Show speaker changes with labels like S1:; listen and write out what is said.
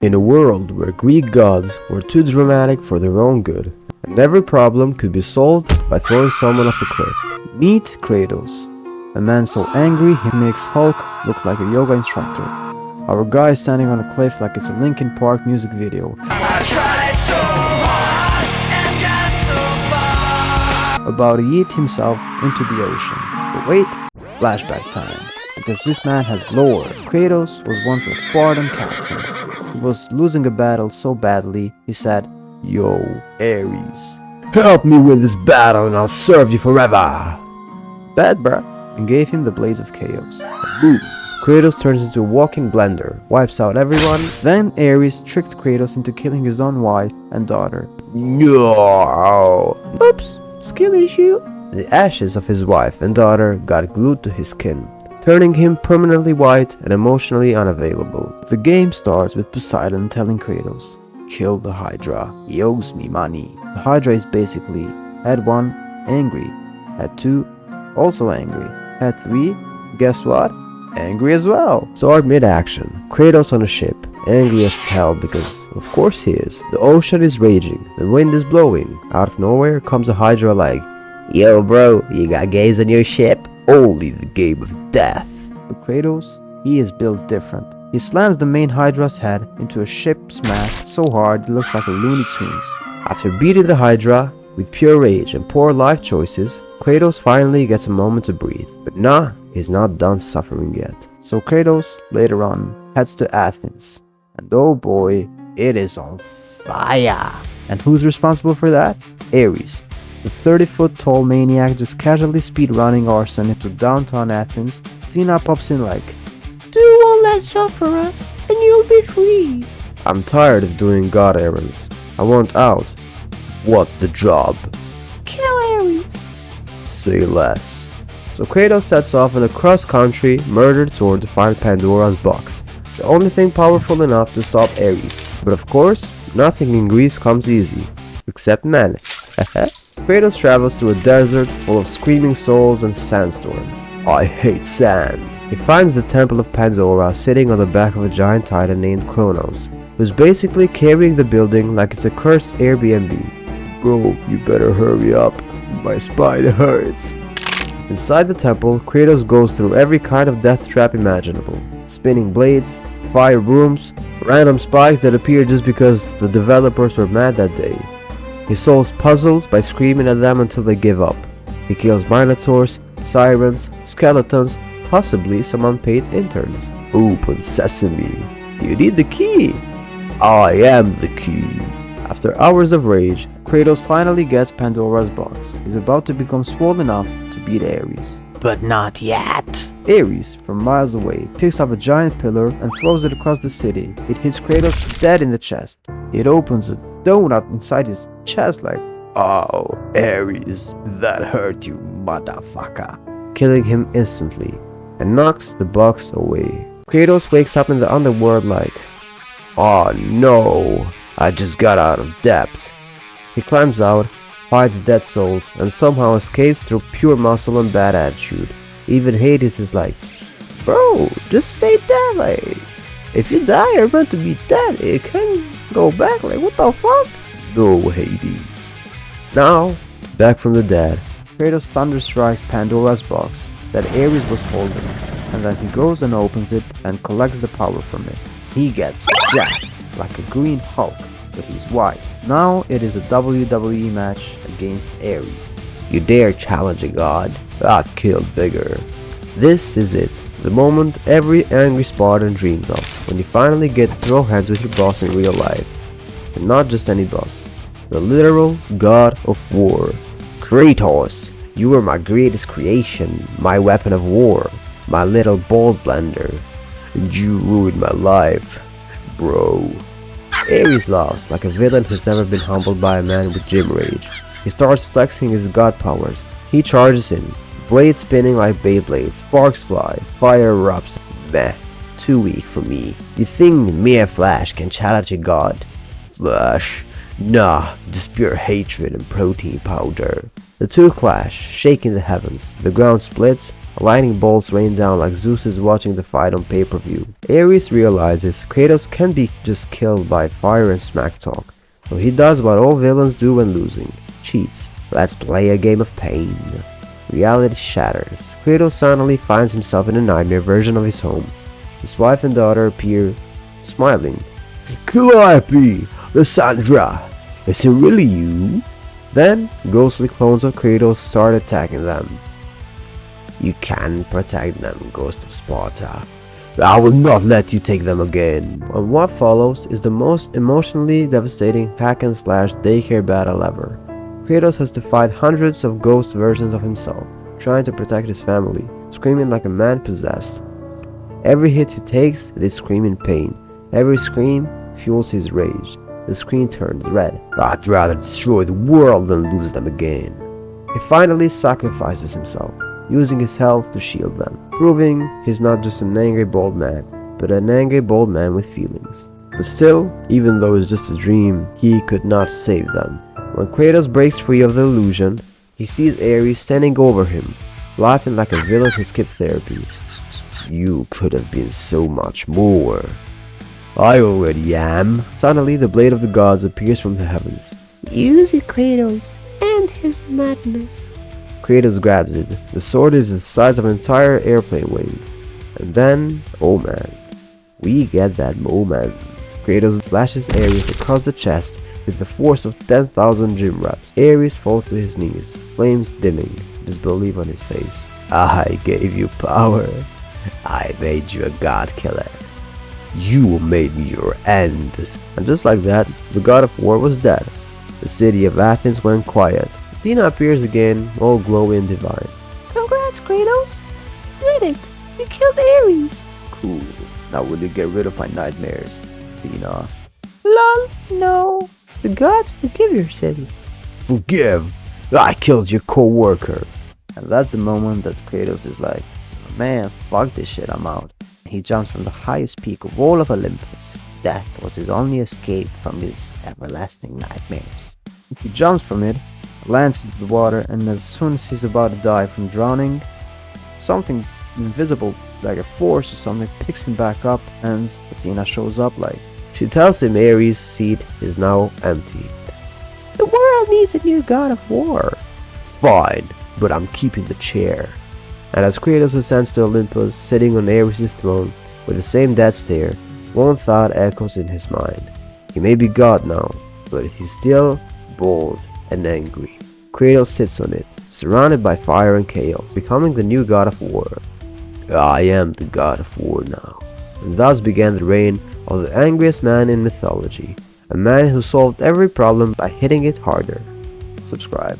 S1: In a world where Greek gods were too dramatic for their own good, and every problem could be solved by throwing someone off a cliff. Meet Kratos, a man so angry he makes Hulk look like a yoga instructor. Our guy is standing on a cliff like it's a Linkin Park music video. I tried so hard and got so far. About to yeet himself into the ocean. But wait, flashback time. Because this man has lore. Kratos was once a Spartan captain. He was losing a battle so badly, he said, "Yo, Ares, help me win this battle and I'll serve you forever." Bad bruh. And gave him the Blades of Chaos. Boom. Kratos turns into a walking blender, wipes out everyone. Then Ares tricked Kratos into killing his own wife and daughter. No. Oops, skill issue. The ashes of his wife and daughter got glued to his skin, turning him permanently white and emotionally unavailable. The game starts with Poseidon telling Kratos, "Kill the Hydra, he owes me money." The Hydra is basically Head 1, angry. Head 2, also angry. Head 3, guess what? Angry as well. Start mid-action. Kratos on a ship, angry as hell because of course he is. The ocean is raging, the wind is blowing. Out of nowhere comes a Hydra like, "Yo bro, you got games on your ship? Only the game of death." But Kratos, he is built different. He slams the main Hydra's head into a ship's mast so hard it looks like a Looney Tunes. After beating the Hydra with pure rage and poor life choices, Kratos finally gets a moment to breathe. But nah, he's not done suffering yet. So Kratos, later on, heads to Athens. And oh boy, it is on fire. And who's responsible for that? Ares. The 30-foot-tall maniac just casually speed-running arson into downtown Athens. Athena pops in like, "Do one last job for us, and you'll be free." I'm tired of doing god errands. I want out. What's the job? Kill Ares. Say less. So Kratos sets off on a cross-country murder tour to find Pandora's box. The only thing powerful enough to stop Ares. But of course, nothing in Greece comes easy. Except men. Kratos travels through a desert full of screaming souls and sandstorms. I hate sand. He finds the temple of Pandora sitting on the back of a giant titan named Kronos, who's basically carrying the building like it's a cursed Airbnb. Bro, you better hurry up. My spine hurts. Inside the temple, Kratos goes through every kind of death trap imaginable. Spinning blades, fire brooms, random spikes that appear just because the developers were mad that day. He solves puzzles by screaming at them until they give up. He kills minotaurs, sirens, skeletons, possibly some unpaid interns. Open sesame. You need the key. I am the key. After hours of rage, Kratos finally gets Pandora's box. He's about to become swole enough to beat Ares. But not yet. Ares, from miles away, picks up a giant pillar and throws it across the city. It hits Kratos dead in the chest. It opens a donut inside his chest like, "Oh, Ares, that hurt you, motherfucker," killing him instantly and knocks the box away. Kratos wakes up in the underworld like, "Oh no, I just got out of debt." He climbs out, fights dead souls, and somehow escapes through pure muscle and bad attitude. Even Hades is like, "Bro, just stay dead, like, if you die you're meant to be dead, you can't go back, like, what the fuck?" No, Hades. Now, back from the dead, Kratos thunderstrikes Pandora's box that Ares was holding, and then he goes and opens it and collects the power from it. He gets jacked like a green Hulk, but he's white. Now it is a WWE match against Ares. You dare challenge a god? I've killed bigger. This is it, the moment every angry Spartan dreams of, when you finally get to throw hands with your boss in real life. And not just any boss, the literal god of war. Kratos, you were my greatest creation, my weapon of war, my little ball blender, and you ruined my life, bro. Ares laughs like a villain who's never been humbled by a man with gym rage. He starts flexing his god powers. He charges in, blades spinning like Beyblades, sparks fly, fire erupts. Meh, too weak for me. You think me and Flash can challenge a god? Flash? Nah, just pure hatred and protein powder. The two clash, shaking the heavens. The ground splits, Lightning bolts rain down like Zeus is watching the fight on pay-per-view. Ares realizes Kratos can't be just killed by fire and smack talk, so he does what all villains do when losing: cheats. Let's play a game of pain. Reality shatters. Kratos suddenly finds himself in a nightmare version of his home. His wife and daughter appear, smiling. "Calliope, Lysandra, is it really you?" Then, ghostly clones of Kratos start attacking them. "You can't protect them, Ghost of Sparta. I will not let you take them again." And what follows is the most emotionally devastating hack-and-slash daycare battle ever. Kratos has to fight hundreds of ghost versions of himself, trying to protect his family, screaming like a man possessed. Every hit he takes, they scream in pain. Every scream fuels his rage. The screen turns red. "I'd rather destroy the world than lose them again." He finally sacrifices himself, using his health to shield them, proving he's not just an angry bold man, but an angry bold man with feelings. But still, even though it's just a dream, he could not save them. When Kratos breaks free of the illusion, he sees Ares standing over him, laughing like a villain who skipped therapy. "You could have been so much more." "I already am." Suddenly, the blade of the gods appears from the heavens.
S2: "Use it, Kratos, and his madness."
S1: Kratos grabs it. The sword is the size of an entire airplane wing. And then, oh man, we get that moment. Kratos slashes Ares across the chest with the force of 10,000 gym reps. Ares falls to his knees, flames dimming, disbelief on his face. "I gave you power. I made you a god killer. You made me your end." And just like that, the god of war was dead. The city of Athens went quiet. Athena appears again, all glowy and divine.
S2: "Congrats, Kratos! You did it! You killed Ares!"
S1: "Cool. Now will you get rid of my nightmares, Athena?"
S2: "Lol, no. The gods forgive your sins."
S1: "Forgive? I killed your co-worker." And that's the moment that Kratos is like, "Man, fuck this shit, I'm out." He jumps from the highest peak of all of Olympus. Death was his only escape from his everlasting nightmares. He jumps from it, lands into the water, and as soon as he's about to die from drowning, something invisible, like a force or something, picks him back up, and Athena shows up like. She tells him Ares' seat is now empty.
S2: "The world needs a new god of war."
S1: "Fine, but I'm keeping the chair." And as Kratos ascends to Olympus, sitting on Ares' throne with the same death stare, one thought echoes in his mind. He may be God now, but he's still bold and angry. Kratos sits on it, surrounded by fire and chaos, becoming the new god of war. "I am the god of war now." And thus began the reign of the angriest man in mythology, a man who solved every problem by hitting it harder. Subscribe.